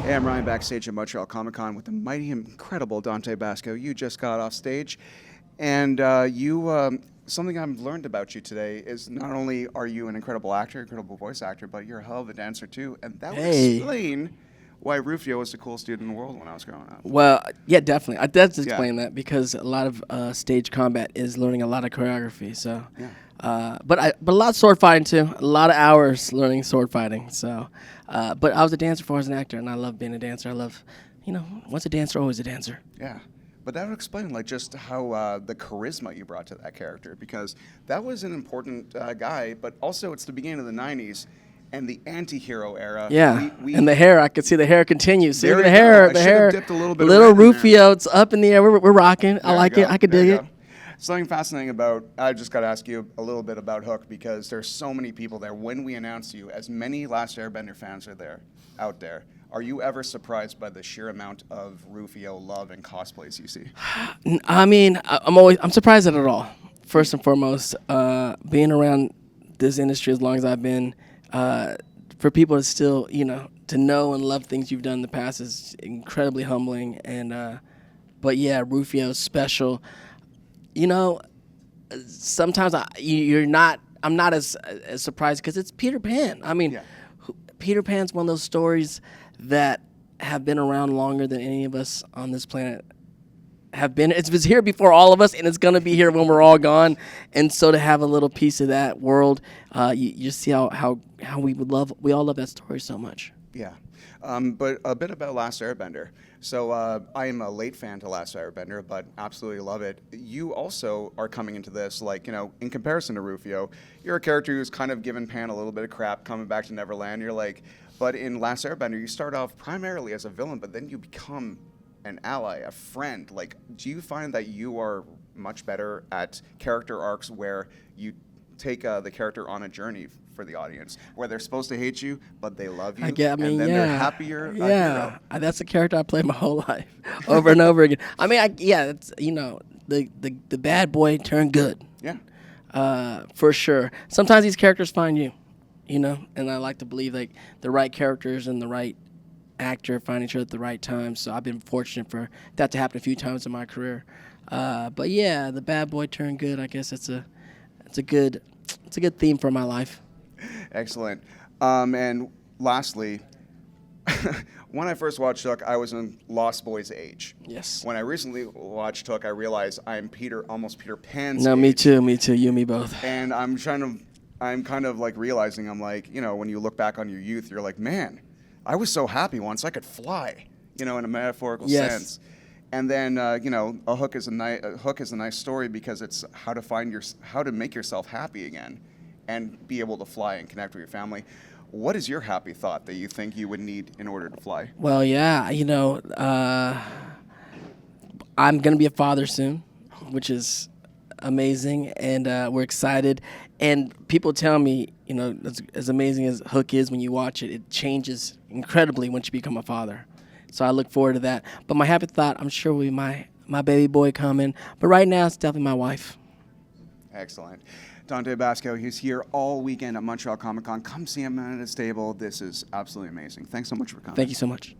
Hey, I'm Ryan backstage at Montreal Comiccon with the mighty, incredible Dante Basco. You just got off stage, and something I've learned about you today is not only are you an incredible actor, incredible voice actor, but you're a hell of a dancer too, and that would explain why Rufio was the coolest dude in the world when I was growing up. Well, yeah, definitely. That's explain that because a lot of stage combat is learning a lot of choreography. So, but a lot of sword fighting too. A lot of hours learning sword fighting. So, but I was a dancer before I was an actor, and I love being a dancer. I love, once a dancer, always a dancer. Yeah. But that would explain just how the charisma you brought to that character, because that was an important guy, but also it's the beginning of the 90s and the anti-hero era. Yeah, and the hair, I could see the hair continue. See the hair, the hair. Dipped a little bit little Rufio, it's up in the air. We're rocking. I like it. I could dig it. Something fascinating about, I just got to ask you a little bit about Hook, because there's so many people there. When we announced you, as many Last Airbender fans are out there, are you ever surprised by the sheer amount of Rufio love and cosplays you see? I mean, I'm surprised at it all. First and foremost, being around this industry as long as I've been, for people to still, to know and love things you've done in the past is incredibly humbling. And, but yeah, Rufio's special. Sometimes I'm not as surprised because it's Peter Pan. I mean, Peter Pan's one of those stories that have been around longer than any of us on this planet have been. It was here before all of us, and it's going to be here when we're all gone. And so to have a little piece of that world, you see how we all love that story so much. Yeah. But a bit about Last Airbender. So I am a late fan to Last Airbender, but absolutely love it. You also are coming into this, in comparison to Rufio, you're a character who's kind of given Pan a little bit of crap coming back to Neverland. You're like, but in Last Airbender, you start off primarily as a villain, but then you become an ally, a friend. Do you find that you are much better at character arcs where you take the character on a journey for the audience, where they're supposed to hate you, but they love you, and then they're happier? That's a character I played my whole life, over and over again. I mean, it's the bad boy turned good. Yeah, for sure. Sometimes these characters find you, and I like to believe the right characters and the right actor find each other at the right time. So I've been fortunate for that to happen a few times in my career. But yeah, the bad boy turned good. I guess it's a good theme for my life. Excellent. And lastly, when I first watched Hook, I was in Lost Boy's age. Yes. When I recently watched Hook, I realized I'm almost Peter Pan's No, age. me too. You and me both. And I'm kind of realizing, when you look back on your youth, you're like, man, I was so happy once I could fly, in a metaphorical sense. And then, a hook is a nice story because it's how to make yourself happy again and be able to fly and connect with your family. What is your happy thought that you think you would need in order to fly? Well, yeah, I'm going to be a father soon, which is amazing, and we're excited. And people tell me, as amazing as Hook is when you watch it, it changes incredibly once you become a father. So I look forward to that. But my happy thought, I'm sure, will be my baby boy coming. But right now, it's definitely my wife. Excellent. Dante Basco, he's here all weekend at Montreal Comic Con. Come see him at his table. This is absolutely amazing. Thanks so much for coming. Thank you so much.